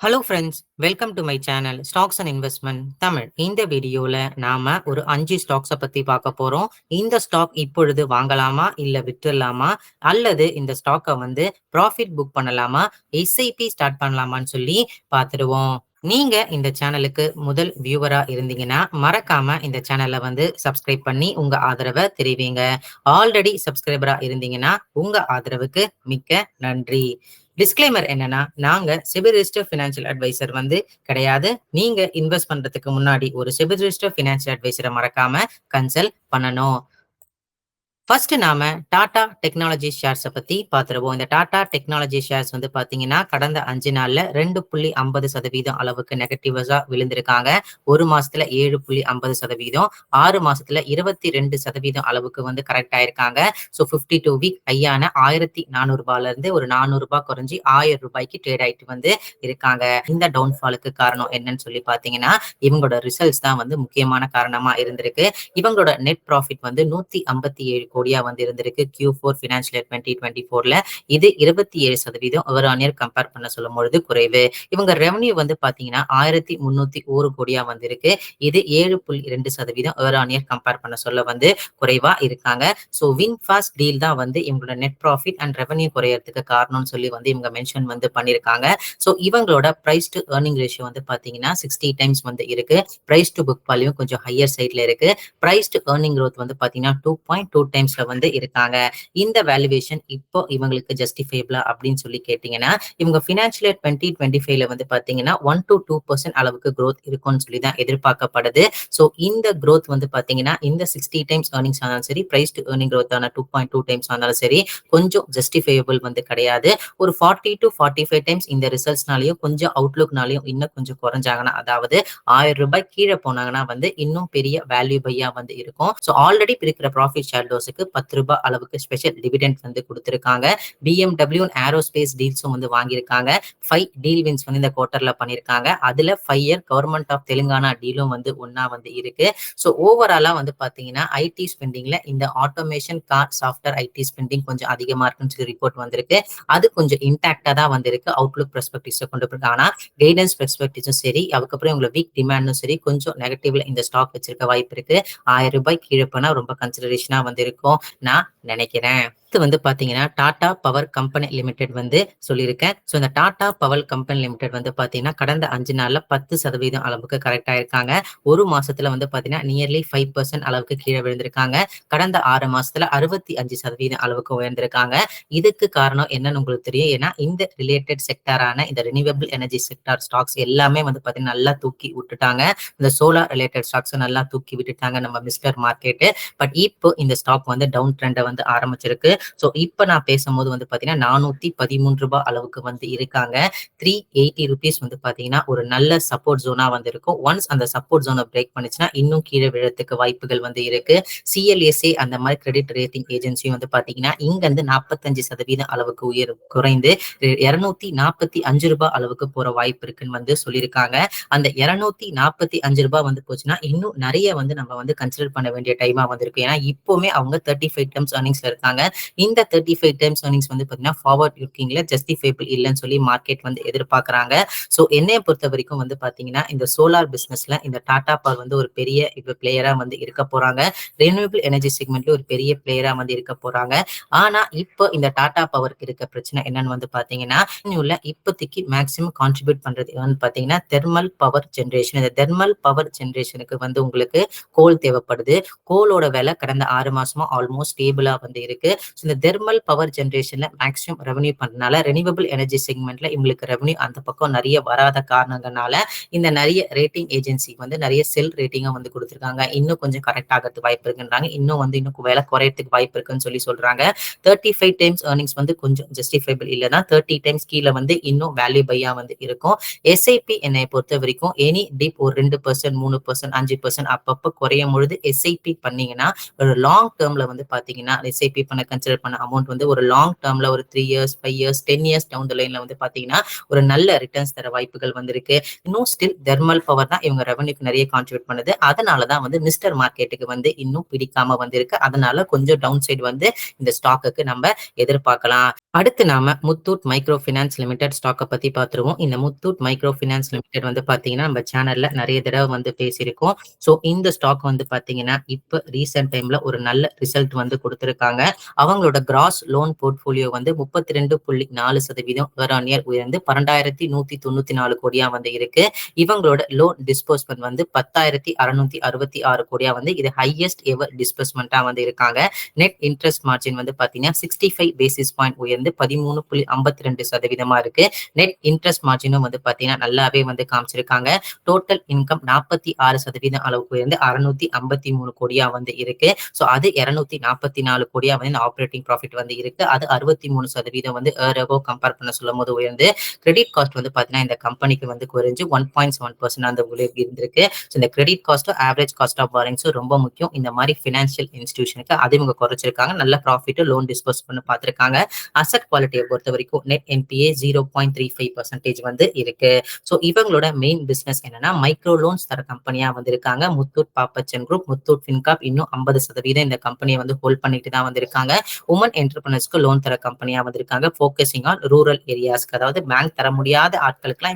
Hello friends, welcome to my channel stocks and investment Tamil. இந்த வீடியோல நாம ஒரு 5 ஸ்டாக்ஸை பத்தி பார்க்க போறோம். இந்த ஸ்டாக் இப்பொழுது வாங்கலாமா இல்ல விட்டுறலாமா, அல்லது இந்த ஸ்டாக்கை ப்ராஃபிட் புக் பண்ணலாமா, எஸ்ஐபி ஸ்டார்ட் பண்ணலாமான்னு சொல்லி பார்த்துடுவோம். நீங்க இந்த சேனலுக்கு முதல் வியூவரா இருந்தீங்கன்னா மறக்காம இந்த சேனலை சப்ஸ்கிரைப் பண்ணி உங்க ஆதரவை தெரிவிங்க. ஆல்ரெடி சப்ஸ்கிரைபரா இருந்தீங்கன்னா உங்க ஆதரவுக்கு மிக்க நன்றி. டிஸ்க்ளைமர் என்னன்னா, நாங்க செபி ரிஜிஸ்டர் ஃபினான்ஷியல் அட்வைசர் கிடையாது. நீங்க இன்வெஸ்ட் பண்றதுக்கு முன்னாடி ஒரு செபி ரிஜிஸ்டர் ஃபினான்ஷியல் அட்வைசரை மறக்காம கன்சல்ட் பண்ணணும். ஃபர்ஸ்ட் நாம டாடா டெக்னாலஜி ஷேர்ஸை பத்தி பார்த்துருவோம். இந்த டாடா டெக்னாலஜி ஷேர்ஸ் பாத்தீங்கன்னா கடந்த 5 நாள்ல 2.50% அளவுக்கு நெகட்டிவஸா விழுந்திருக்காங்க. ஒரு மாசத்துல 7.50%, 6 மாசத்துல 22% அளவுக்கு கரெக்ட் ஆயிருக்காங்க. ஸோ 52 வீக் ஹையான 1400 ரூபாயில இருந்து ஒரு 400 ரூபாய் குறைஞ்சி 1000 ரூபாய்க்கு ட்ரேட் ஆயிட்டு இருக்காங்க. இந்த டவுன்ஃபாலுக்கு காரணம் என்னன்னு சொல்லி பாத்தீங்கன்னா, இவங்களோட ரிசல்ட்ஸ் தான் முக்கியமான காரணமா இருந்திருக்கு. இவங்களோட நெட் ப்ராஃபிட் 157 கோடியா இருந்திருக்கு Q4 ஃபினான்ஷியல் இயர் 2024ல. இது 27% ஓவர் ஆன் இயர் கம்பேர் பண்ண சொல்லும்பொழுது குறைவு. இவங்க ரெவன்யூ பாத்தீங்கன்னா 1301 கோடியா இருக்கு. இது 7.2% ஓவர் ஆன் இயர் கம்பேர் பண்ண சொல்ல குறைவா இருக்காங்க. ஸோ வின் ஃபாஸ்ட் டீல் தான் இவங்களோட நெட் ப்ராஃபிட் அண்ட் ரெவன்யூ குறையறதுக்கு காரணம்னு சொல்லி இவங்க மென்ஷன் பண்ணிருக்காங்க. ஸோ இவங்களோட பிரைஸ் டு ஏர்னிங் ரேஷியோ பாத்தீங்கன்னா 60 டைம்ஸ் இருக்கு. பிரைஸ் டு புக் வேல்யூ கொஞ்சம் ஹையர் சைட்ல இருக்கு. பிரைஸ் டு ஏர்னிங் growth பாத்தீங்கன்னா 2.2 டைம்ஸ்ல இருக்காங்க. இந்த வேல்யூவேஷன் இப்போ இவங்களுக்கு ஜஸ்டிஃபைபிளா அப்படின்னு சொல்லி கேட்டீங்கன்னா, இவங்க ஃபினான்ஷியல் இயர் 2025ல பாத்தீங்கன்னா 1 to 2% அளவுக்கு growth இருக்கும்னு சொல்லி தான் எதிர்பார்க்கப்படுது. ஸோ இந்த growth பாத்தீங்கன்னா இந்த 60 டைம்ஸ் ஏர்னிங்ஸ் ஆனாலும் சரி, பிரைஸ் டு ஏர்னிங் growth ஆன 2.2 டைம்ஸ் ஆனாலும் சரி, கொஞ்சம் ஜஸ்டிஃபைபிள் கிடையாது. ஒரு 40 to 45 டைம்ஸ் இந்த ரிசல்ட்ஸ்னாலையும் கொஞ்சம் அவுட்லுக்னாலையும் இன்னும் கொஞ்சம் குறைஞ்சாங்கன்னா, அதாவது 1000 ரூபாய் கீழே போனாங்கன்னா இன்னும் பெரிய வேல்யூ பையா இருக்கும். ஸோ ஆல்ரெடி இருக்கிற ப்ராஃபிட் ஷேர்டர்ஸுக்கு 10 ரூபாய் அளவுக்கு ஸ்பெஷல் டிவிடெண்ட் கொடுத்திருக்காங்க. BMW ஏரோஸ்பேஸ் டீல்ஸும் வாங்கியிருக்காங்க. 5 டீல் வின்ஸ் இந்த குவார்டர்ல பண்ணிருக்காங்க. அதுல 5 இயர் கவர்மெண்ட் ஆஃப் தெலுங்கானா டீலும் ஒன்னா இருக்கு. ஸோ ஓவராலா பாத்தீங்கன்னா ஐடி ஸ்பெண்டிங்ல இந்த automation car software ID spending கொஞ்சம் அதிகமா இருக்குன்னு சொல்லி ரிப்போர்ட் வந்திருக்கு. அது கொஞ்சம் இன்டாக்டா தான் இருக்கு அவுட்லுக் பெர்ஸ்பெக்டிவ்ஸ் கொண்டு போயிருக்கு. ஆனா கைடன்ஸ் பெர்ஸ்பெக்டிவ்ஸும் சரி, அதுக்கப்புறம் உங்களை வீக் டிமாண்டும் சரி, கொஞ்சம் நெகட்டிவ்ல இந்த ஸ்டாக் வச்சிருக்க வாய்ப்பு இருக்கு. 1000 ரூபாய் கீழே போனா ரொம்ப கன்சிடரேஷனா இருக்கும் நான் நினைக்கிறேன். இது பாத்தீங்கன்னா டாடா பவர் கம்பெனி லிமிடெட் சொல்லியிருக்கேன். ஸோ இந்த டாடா பவர் கம்பெனி லிமிடெட் பாத்தீங்கன்னா கடந்த 5 நாள்ல 10% அளவுக்கு கரெக்ட் ஆயிருக்காங்க. ஒரு மாசத்துல பாத்தீங்கன்னா நியர்லி 5% அளவுக்கு கீழே விழுந்திருக்காங்க. கடந்த 6 மாசத்துல 65% அளவுக்கு உயர்ந்திருக்காங்க. இதுக்கு காரணம் என்னன்னு உங்களுக்கு தெரியும். ஏன்னா இந்த ரிலேட்டட் செக்டாரான இந்த ரினியூவபிள் எனர்ஜி செக்டார் ஸ்டாக்ஸ் எல்லாமே பாத்தீங்கன்னா நல்லா தூக்கி விட்டுட்டாங்க. இந்த சோலார் ரிலேட்டட் ஸ்டாக்ஸ் நல்லா தூக்கி விட்டுட்டாங்க நம்ம மிஸ்டர் மார்க்கெட். பட் இப்போ இந்த ஸ்டாக் டவுன் ட்ரெண்டை ஆரம்பிச்சிருக்கு. ஸோ இப்போ நான் பேசும்போது பாத்தீங்கன்னா 413 ரூபாய் அளவுக்கு இருக்காங்க. 380 ருபீஸ் பாத்தீங்கன்னா ஒரு நல்ல சப்போர்ட் ஜோனா இருக்கும். ஒன்ஸ் அந்த சப்போர்ட் ஜோனை பிரேக் பண்ணிச்சுன்னா இன்னும் கீழே விழறதுக்கு வாய்ப்புகள் இருக்கு. CLSA அந்த மாதிரி கிரெடிட் ரேட்டிங் ஏஜென்சியும் பாத்தீங்கன்னா இங்க 45% அளவுக்கு குறைந்து 245 ரூபாய் அளவுக்கு போற வாய்ப்பு இருக்குன்னு சொல்லியிருக்காங்க. அந்த 245 ரூபாய் போச்சுன்னா இன்னும் நிறைய நம்ம கன்சிடர் பண்ண வேண்டிய டைமா இருக்கு. ஏன்னா இப்பவுமே அவங்க 35 டைம்ஸ் ஏர்னிங்ஸ்ல இருக்காங்க. இந்த 35 டைம்ஸ் ஏர்னிங்ஸ் பாத்தீங்கன்னா ஃபார்வர்ட் லுக்கிங்ல ஜஸ்டிஃபைபிள் இல்லைன்னு சொல்லி மார்க்கெட் எதிர்பார்க்கறாங்க. ஸோ என்னைய பொறுத்த வரைக்கும் பாத்தீங்கன்னா இந்த சோலார் பிசினஸ்ல இந்த டாடா பவர் ஒரு பெரிய பிளேயரா இருக்க போறாங்க. ரெனியூவபிள் எனர்ஜி செக்மெண்ட்ல ஒரு பெரிய பிளேயரா இருக்க போறாங்க. ஆனா இப்போ இந்த டாடா பவருக்கு இருக்க பிரச்சனை என்னன்னு பாத்தீங்கன்னா, இப்போதைக்கு மேக்சிமம் கான்ட்ரிபியூட் பண்றது பாத்தீங்கன்னா தெர்மல் பவர் ஜென்ரேஷன். இந்த தெர்மல் பவர் ஜென்ரேஷனுக்கு உங்களுக்கு கோல் தேவைப்படுது. கோலோட விலை கடந்த 6 மாசமா ஆல்மோஸ்ட் ஸ்டேபிளா இருக்கு. இந்த தெர்மல் பவர் ஜென்ரேஷன்ல மேக்ஸிமம் ரெவன்யூ பண்ணனால ரெனியூவபிள் எனர்ஜி செக்மெண்ட்ல இவங்களுக்கு ரெவன்யூ அந்த பக்கம் நிறைய வராத காரணங்களால இந்த நிறைய ரேட்டிங் ஏஜென்சி நிறைய செல் ரேட்டிங்கும் கொடுத்திருக்காங்க. இன்னும் கொஞ்சம் கரெக்ட் ஆகிறதுக்கு வாய்ப்பு இருக்குன்றாங்க. இன்னும் இன்னும் விலை குறையறதுக்கு வாய்ப்பு இருக்குன்னு சொல்லி சொல்றாங்க. 35 டைம்ஸ் ஏர்னிங்ஸ் கொஞ்சம் ஜஸ்டிஃபைபிள் இல்லைன்னா 30 டைம்ஸ் கீழே இன்னும் வேல்யூ பையா இருக்கும். SIP என்னை பொறுத்த வரைக்கும் எனி டிப் ஒரு 2%, 3%, 5% அப்பப்போ குறையும் பொழுது SIP பண்ணீங்கன்னா ஒரு லாங் டேர்ம்ல பாத்தீங்கன்னா SIP பண்ண கன்சிடர் பண்ண அமௌண்ட் ஒரு லாங் டேர்ம்ல ஒரு 3 years, 5 years, 10 years down the லைன்ல பாத்தீங்கன்னா ஒரு நல்ல ரிட்டர்ன்ஸ் தர வாய்ப்புகள் இருக்கு. இன்னும் ஸ்டில் தெர்மல் பவர் தான் இவங்க ரெவன்யூக்கு நிறைய கான்ட்ரிபியூட் பண்ணுது. அதனாலதான் மிஸ்டர் மார்க்கெட்டுக்கு இன்னும் பிடிக்காம இருக்கு. அதனால கொஞ்சம் டவுன் சைடு இந்த ஸ்டாக்குக்கு நம்ம எதிர்பார்க்கலாம். அடுத்து நாம முத்தூட் மைக்ரோ ஃபினான்ஸ் லிமிடெட் ஸ்டாக்க பத்தி பார்த்துருவோம். இந்த முத்தூட் மைக்ரோ ஃபினான்ஸ் லிமிடெட் வந்து பார்த்தீங்கன்னா, நம்ம சேனல்ல நெறைய தடவ வந்து பேசியிருக்கோம். ஸோ இந்த ஸ்டாக் வந்து பார்த்தீங்கன்னா, இப்ப ரீசென்ட் டைம்ல ஒரு நல்ல ரிசல்ட் வந்து குடுத்திருக்காங்க. அவங்களோட கிராஸ் லோன் போர்ட்ஃபோலியோ வந்து 32.4% இயர் ஆன் இயர் உயர்ந்து 12,194 கோடியா வந்து இருக்கு. இவங்களோட லோன் டிஸ்பர்ஸ்மென்ட் வந்து 10,666 கோடியா வந்து இது ஹையஸ்ட் எவர் டிஸ்பர்ஸ்மென்ட்டா வந்து இருக்காங்க. நெட் இன்ட்ரெஸ்ட் மார்ஜின் வந்து பார்த்தீங்கன்னா, 65 பேசிஸ் பாயிண்ட் உயர்ந்து 13.52% இருக்கு. நெட் இன்ட்ரெஸ்ட் மார்ஜினும் வந்து பார்த்தீங்கன்னா, நல்லாவே வந்து காமிச்சிருக்காங்க. டோட்டல் இன்கம் 46% அளவுக்கு உயர்ந்து 653 கோடியா வந்து இருக்கு. ஸோ அது 244 கோடியா வந்து ஆப்பரேட்டிங் ப்ராஃபிட் வந்து இருக்கு. அது 63% வந்து இயர் அபோவ் கம்பேர் பண்ண சொல்லும்போது உயர்ந்து கிரெடிட் காஸ்ட் வந்து பார்த்தீங்கன்னா, இந்த கம்பெனிக்கு வந்து குறைஞ்சு 1.7% அந்த இருந்திருக்கு. ஸோ இந்த கிரெடிட் காஸ்ட்டும் ஆவரேஜ் காஸ்ட் ஆஃப் பாரோயிங்ஸும் ரொம்ப முக்கியம். இந்த மாதிரி ஃபினான்ஷியல் இன்ஸ்டிடியூஷனுக்கு அதை இவங்க குறைச்சிருக்காங்க. நல்ல ப்ராஃபிட் லோன் டிஸ்பர்ஸ் பண்ணி பார்த்திருக்காங்க. அசெட் குவாலிட்டியை பொறுத்த வரைக்கும் நெட் என்பிஏ 0.35% வந்து இருக்கு. ஸோ இவங்களோட மெயின் பிசினஸ் என்னன்னா மைக்ரோ லோன்ஸ் தர கம்பெனியா வந்திருக்காங்க. முத்தூட் பாப்பச்சன் குரூப், முத்தூட் ஃபின்காப் இன்னும் 50% இந்த கம்பெனியை வந்து ஹோல்ட் பண்ணிட்டு தான் வந்திருக்காங்க. உமன் என்டர்பிரினர்ஸ்க்கு லோன் தர கம்பெனியா வந்திருக்காங்க. ஃபோக்கஸிங் ஆன் ரூரல் ஏரியாஸ்க்கு, அதாவது பேங்க் தர முடியாத ஆட்களுக்குலாம்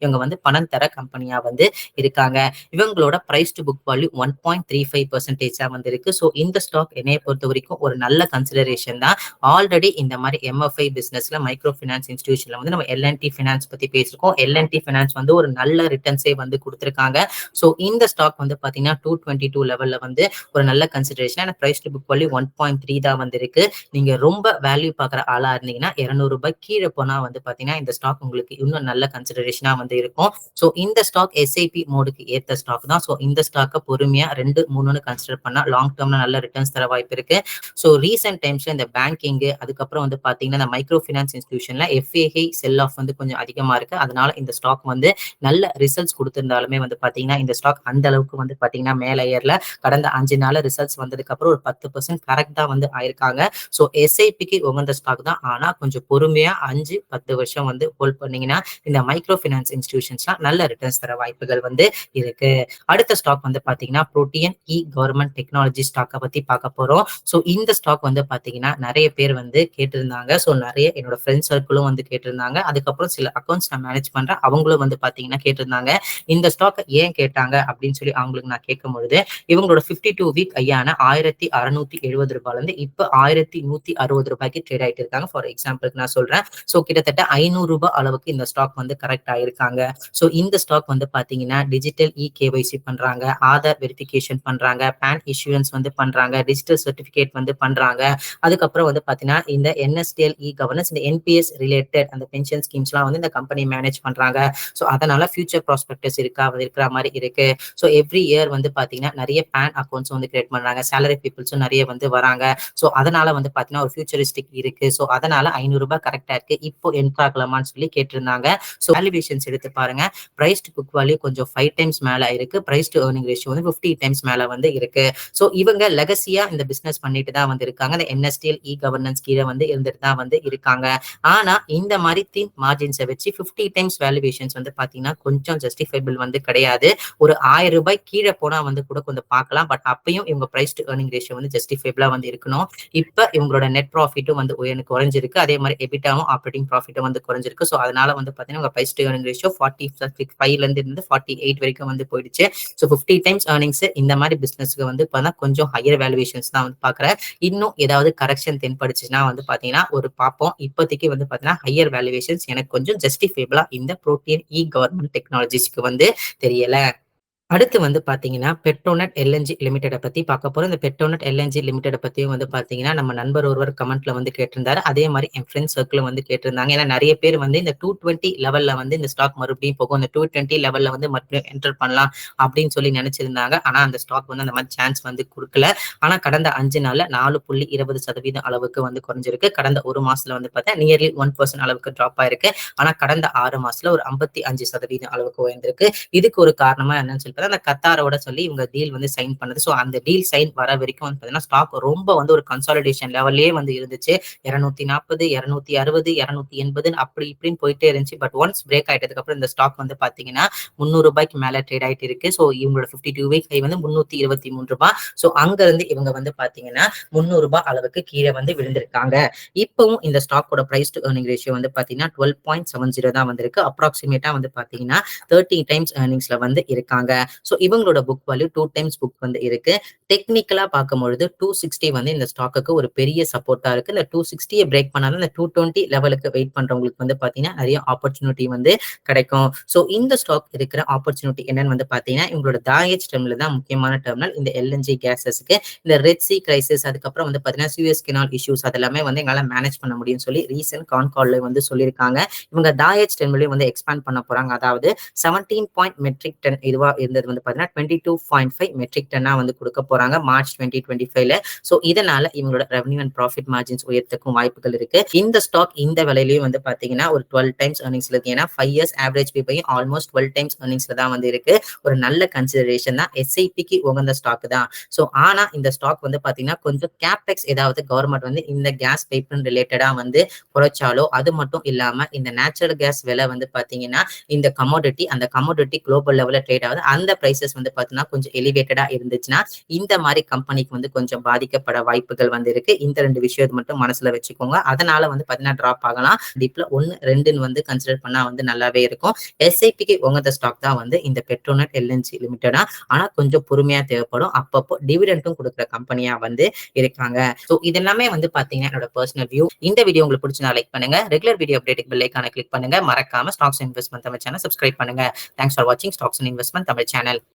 இவங்க வந்து பணம் தர கம்பெனியா வந்து இருக்காங்க. இவங்களோட பிரைஸ் டு புக் வேல்யூ 1.35% வந்து இருக்கு. ஸோ இந்த ஸ்டாக் என்னைய பொறுத்த வரைக்கும் ஒரு நல்ல கன்சிடரேஷன் தான். ஆல்ரெடி இந்த மாதிரி எம்எஃப்ஐ பிசினஸ்ல மைக்ரோ ஃபினான்ஸ் இன்ஸ்டிடியூஷன்ல வந்து நம்ம எல்என்டி ஃபினான்ஸ் பத்தி பேசிருக்கோம். எல்என்டி ஃபினான்ஸ் வந்து ஒரு நல்ல ரிட்டர்ன்ஸே வந்து கொடுத்திருக்காங்க. ஸோ இந்த ஸ்டாக் வந்து பாத்தீங்கன்னா 222 லெவல்ல வந்து ஒரு நல்ல கன்சிடரேஷன். எனக்கு பிரைஸ் டு புக் வேல்யூ 1.3 தான் வந்து இருக்கு. நீங்க ரொம்ப வேல்யூ பாக்குற ஆளா இருந்தீங்கன்னா 200 ரூபாய் கீழே போனா வந்து பாத்தீங்கன்னா இந்த ஸ்டாக் உங்களுக்கு இன்னும் நல்ல கன்சிடரேஷனா வந்து இருக்கும். ஸோ இந்த ஸ்டாக் எஸ்ஐபி மோடுக்கு ஏத்த ஸ்டாக் தான். ஸோ இந்த ஸ்டாக்கை பொறுமையா 2-3 கன்சிடர் பண்ணா லாங் டேர்ம்ல நல்ல ரிட்டர்ன்ஸ் தர வாய்ப்பு இருக்கு. ஸோ ரீசென்ட் டைம்ஸ்ல இந்த பேங்கிங் அதுக்கப்புறம் வந்து பாத்தீங்கன்னா இந்த மைக்ரோ ஃபினான்ஸ் இன்ஸ்டிடியூஷன்ல எஃப்ஏஐ செல் ஆஃப் வந்து கொஞ்சம் அதிகமா இருக்கு. அதனால இந்த ஸ்டாக் வந்து நல்ல ரிசல்ட்ஸ் கொடுத்திருந்தாலுமே வந்து பாத்தீங்கன்னா இந்த ஸ்டாக் அந்த அளவுக்கு வந்து பாத்தீங்கன்னா மேல ஏறல. கடந்த 5 நாள் ரிசல்ட்ஸ் வந்ததுக்கு அப்புறம் ஒரு 10% கரெக்டா வந்து ஆயிருக்காங்க. ஸோ எஸ்ஐபிக்கு உகந்த ஸ்டாக் தான். ஆனா கொஞ்சம் பொறுமையா 5-10 வருஷம் வந்து ஹோல்ட் பண்ணீங்கன்னா இந்த மைக்ரோ ஃபினான்ஸ் இன்ஸ்டிடியூஷன்ஸ்லாம் நல்ல ரிட்டர்ன்ஸ் தர வாய்ப்புகள் வந்து இருக்கு. அடுத்த ஸ்டாக் வந்து பாத்தீங்கன்னா புரோட்டியன் இ கவர்மெண்ட் டெக்னாலஜி ஸ்டாக்கை பத்தி பார்க்க போறோம். ஸோ இந்த ஸ்டாக் வந்து பாத்தீங்கன்னா நிறைய பேர் வந்து கேட்டிருந்தாங்க. ஸோ நிறைய என்னோட ஃப்ரெண்ட் சர்க்கிளும் வந்து கேட்டிருந்தாங்க. அதுக்கப்புறம் சில அக்கௌண்ட்ஸ் நான் மேனேஜ் பண்றேன், அவங்களும் வந்து பாத்தீங்கன்னா கேட்டிருந்தாங்க. இந்த ஸ்டாக் ஏன் கேட்டாங்க அப்படின்னு சொல்லி அவங்களுக்கு நான் கேட்கும் பொழுது இவங்களோட 52 வீக் ஐயான 1670 ரூபாயில இருந்து இப்ப 1160 ரூபாய்க்கு ட்ரேட் ஆயிட்டு இருக்காங்க. ஃபார் எக்ஸாம்பிளுக்கு நான் சொல்றேன். ஸோ கிட்டத்தட்ட 500 ரூபாய் அளவுக்கு இந்த ஸ்டாக் வந்து கரெக்ட் ஆயிருக்காங்க. ஸோ இந்த ஸ்டாக் வந்து பாத்தீங்கன்னா டிஜிட்டல் இ கேஒய்சி பண்றாங்க, ஆதார் வெரிஃபிகேஷன் பண்றாங்க, பேன் இஷ்யூரன்ஸ் வந்து பண்றாங்க, டிஜிட்டல் சர்டிபிகேட் வந்து பண்றாங்க. அதுக்கப்புறம் வந்து பாத்தீங்கன்னா இந்த என்எஸ்டிஎல் இ கவர்னன்ஸ், இந்த என்பிஎஸ் ரிலேட்டட் அந்த பென்ஷன் ஸ்கீம்ஸ்லாம் வந்து இந்த கம்பெனி மேனேஜ் பண்றாங்க. ஸோ அதனால ஃபியூச்சர் ப்ராஸ்பெக்டஸ் இருக்கிற மாதிரி இருக்கு. ஸோ எவ்ரி இயர் வந்து பாத்தீங்கன்னா நிறைய பேன் அக்கௌண்ட்ஸ் வந்து கிரியேட் பண்றாங்க. சேலரி பீப்புள்ஸும் நிறைய வந்து வராங்க. ஸோ அதனால வந்து பாத்தீங்கன்னா ஒரு ஃபியூச்சரிஸ்டிக் இருக்கு. ஸோ அதனால 500 ரூபாய் கரெக்டா இருக்கு. இப்போ என்ட்ரு ஆகலாமான்னு சொல்லி கேட்டிருந்தாங்க. ஸோ வேல்யூவேஷன்ஸ் எடுத்து பாருங்க. பிரைஸ் டு புக் வேல்யூ கொஞ்சம் 5 டைம்ஸ் மேல இருக்கு. பிரைஸ் டு ஏர்னிங் ரேஷியோ வந்து 50 டைம்ஸ் மேல வந்து இருக்கு. ஸோ இவங்க லெகசியா இந்த பிசினஸ் பண்ணிட்டு தான் வந்து இருக்காங்க. இந்த என்எஸ்டிஎல் இ கவர்னன்ஸ் கீழே வந்து இருந்துட்டு தான் வந்து இருக்காங்க. ஆனா இந்த மாதிரி தின் மார்ஜின்ஸை வச்சு 50 டைம்ஸ் வேல்யூவேஷன்ஸ் வந்து பாத்தீங்கன்னா கொஞ்சம் ஜஸ்டிஃபைபிள் வந்து கிடையாது. ஒரு 1000 ரூபாய் கீழே போனா வந்து கூட கொஞ்சம் பார்க்கலாம். பட் அப்பயும் இவங்க பிரைஸ் டு ஏர்னிங் ரேஷியோ வந்து ஜஸ்டிஃபைபிளா வந்து இருக்கணும். இப்ப இவங்களோட நெட் ப்ராஃபிட்டும் வந்து குறைஞ்சிருக்கு. அதே மாதிரி எபிட்டாவும் ஆப்பரேட்டிங் ப்ராஃபிட்டும் வந்து குறைஞ்சிருக்கு. ஸோ அதனால வந்து பாத்தீங்கன்னா உங்க பிரைஸ் டு ஏர்னிங் ரேஷியோ 45ல இருந்து 48 வரைக்கும் வந்து போயிடுச்சு. ஸோ 50 டைம்ஸ் ஏர்னிங்ஸ் இந்த மாதிரி பிசினஸ்க்கு வந்து கொஞ்சம் ஹையர் வேல்யூவேஷன்ஸ் தான் வந்து பாக்குறேன். இன்னும் ஏதாவது கரெக்ஷன் தென்படுச்சுன்னா வந்து பாத்தீங்கன்னா ஒரு பார்ப்போம். இப்போதைக்கு வந்து பாத்தீங்கன்னா ஹையர் வேல்யூவேஷன்ஸ் எனக்கு கொஞ்சம் ஜஸ்டிஃபைபிளா இந்த புரோட்டியன் இ கவர்மெண்ட் டெக்னாலஜிஸ்க்கு வந்து தெரியல. அடுத்து வந்து பாத்தீங்கன்னா பெட்ரோநெட் எல்என்ஜி லிமிடெட பத்தி பார்க்க போறோம். இந்த பெட்ரோநெட் எல்என்ஜி லிமிடெட பத்தியும் வந்து பாத்தீங்கன்னா நம்ம நண்பர் ஒருவர் கமெண்ட்ல வந்து கேட்டிருந்தாரு. அதே மாதிரி என் ஃப்ரெண்ட் சர்க்கிளும் வந்து கேட்டிருந்தாங்க. ஏன்னா நிறைய பேர் வந்து இந்த 220 லெவல்ல வந்து இந்த ஸ்டாக் மறுபடியும் போகும், இந்த 220 லெவல்ல வந்து மறுபடியும் என்டர் பண்ணலாம் அப்படின்னு சொல்லி நினைச்சிருந்தாங்க. ஆனா அந்த ஸ்டாக் வந்து அந்த மாதிரி சான்ஸ் வந்து கொடுக்கல. ஆனா கடந்த 5 நாள்ல 4.20% அளவுக்கு வந்து குறைஞ்சிருக்கு. கடந்த ஒரு மாசத்துல வந்து பார்த்தா நியர்லி 1% அளவுக்கு டிராப் ஆயிருக்கு. ஆனா கடந்த 6 மாசத்துல ஒரு 55% அளவுக்கு உயர்ந்திருக்கு. இதுக்கு ஒரு காரணமா என்னன்னு சொல்லி அப்பதான் அந்த கத்தாரோட சொல்லி இவங்க டீல் வந்து சைன் பண்ணது. ஸோ அந்த டீல் சைன் வர வரைக்கும் வந்து பார்த்தீங்கன்னா, ஸ்டாக் ரொம்ப வந்து ஒரு கன்சாலிடேஷன் லெவல்லயே வந்து இருந்துச்சு. 240, 260, 280 அப்படி இப்படின்னு போயிட்டே இருந்துச்சு. பட் ஒன்ஸ் பிரேக் ஆயிட்டதுக்கு அப்புறம் இந்த ஸ்டாக் வந்து பார்த்தீங்கன்னா, ரூ. 300க்கு மேல ட்ரேட் ஆயிட்டு இருக்கு. ஸோ இவங்களோட 52 வீக் ஹை வந்து ரூ. 323. ஸோ அங்க இருந்து இவங்க வந்து பார்த்தீங்கன்னா, ரூ. 300 அளவுக்கு கீழ வந்து விழுந்திருக்காங்க. இப்பவும் இந்த ஸ்டாக்கோட பிரைஸ் டு ஏர்னிங் ரேஷியோ வந்து பார்த்தீங்கன்னா, 12.70 தான் வந்திருக்கு. அப்ராக்ஸிமேட்டா வந்து பார்த்தீங்கன்னா, 30 டைம்ஸ் ஏர்னிங்ஸ்ல வந்து இருக்காங்க. ஸோ இவங்களோட புக் வேல்யூ 2 டைம்ஸ் புக் வந்து இருக்கு. டெக்னிக்கலா பார்க்கும்பொழுது 260 வந்து இந்த ஸ்டாக்குக்கு ஒரு பெரிய சப்போர்ட்டா இருக்கு. இந்த 260 பிரேக் பண்ணாலும் இந்த 220 லெவலுக்கு வெயிட் பண்றவங்களுக்கு வந்து பார்த்தீங்கன்னா, நிறைய ஆப்பர்ச்சுனிட்டி வந்து கிடைக்கும். ஸோ இந்த ஸ்டாக் இருக்கிற ஆப்பர்ச்சுனிட்டி என்னன்னு வந்து பார்த்தீங்கன்னா, இவங்களோட தாயேஜ் டெர்மினல் தான் முக்கியமான டெர்மினல். இந்த எல்என்ஜி கேஸஸ்க்கு இந்த ரெட் சி கிரைசிஸ் அதுக்கப்புறம் வந்து பார்த்தீங்கன்னா, சூயஸ் கெனால் இஷ்யூஸ் அதெல்லாமே வந்து எங்களால மேனேஜ் பண்ண முடியும்னு சொல்லி ரீசென்ட் கான் கால்ல வந்து சொல்லியிருக்காங்க. இவங்க தாயேஜ் டெர்மினலையும் வந்து எக்ஸ்பேண்ட் பண்ண போறாங்க. அதாவது 17 பாயிண்ட் மெட்ரிக் டன் இதுவா இருந்தது வந்து பார்த்தீங்கன்னா 22.5 மெட்ரிக் டன்னா வந்து கொடுக்க போறாங்க மார்ச் 2025ல. ஸோ இதனால இவங்களோட ரெவன்யூ அண்ட் ப்ராஃபிட் மார்ஜின்ஸ் உயர்த்தக்கும் வாய்ப்புகள் இருக்கு. இந்த ஸ்டாக் இந்த விலையிலயும் வந்து பாத்தீங்கன்னா ஒரு 12 டைம்ஸ் ஏர்னிங்ஸ்ல இருக்கு. ஏன்னா 5 இயர்ஸ் ஆவரேஜ் பிபையும் ஆல்மோஸ்ட் 12 டைம்ஸ் ஏர்னிங்ஸ்ல தான் வந்து இருக்கு. ஒரு நல்ல கன்சிடரேஷன் தான். எஸ்ஐபிக்கு உகந்த ஸ்டாக் தான். ஸோ ஆனா இந்த ஸ்டாக் வந்து பாத்தீங்கன்னா கொஞ்சம் கேபெக்ஸ் ஏதாவது கவர்மெண்ட் வந்து இந்த கேஸ் பைப்லைன் ரிலேட்டடா வந்து குறைச்சாலோ, அது மட்டும் இல்லாம இந்த நேச்சுரல் கேஸ் விலை வந்து பாத்தீங்கன்னா இந்த கமோடிட்டி அந்த கமோடிட்டி குளோபல் லெவல்ல ட்ரேட் ஆகுது. அந்த பிரைசஸ் வந்து பாத்தீங்கன்னா கொஞ்சம் எலிவேட்டடா இருந்துச்சுன்னா இந்த மாதிரி கம்பெனிக்கு வந்து கொஞ்சம் பாதிக்கப்பட வாய்ப்புகள் வந்து இருக்கு. இந்த 2 விஷயத்தை மட்டும் மனசுல வச்சுக்கோங்க. அதனால வந்து பாத்தீங்கன்னா டிராப் ஆகலாம். டிப்ல 1, 2ன்னு வந்து கன்சிடர் பண்ணா வந்து நல்லாவே இருக்கும். எஸ்ஐபிக்கு உகந்த ஸ்டாக் தான் வந்து இந்த பெட்ரோநெட் எல்என்ஜி லிமிடெடா. ஆனா கொஞ்சம் பொறுமையா தேவைப்படும். அப்பப்போ டிவிடெண்டும் கொடுக்குற கம்பெனியா வந்து இருக்காங்க. ஸோ இதெல்லாமே வந்து பாத்தீங்கன்னா என்னோட பர்சனல் வியூ. இந்த வீடியோ உங்களுக்கு பிடிச்சிருந்தா லைக் பண்ணுங்க. ரெகுலர் வீடியோ அப்டேட்டுக்கு பெல் ஐகானை கிளிக் பண்ணுங்க. மறக்காம stocks investment Tamil channel subscribe பண்ணுங்க. தேங்க்ஸ் ஃபார் வாட்சிங் stocks and investment Tamil channel.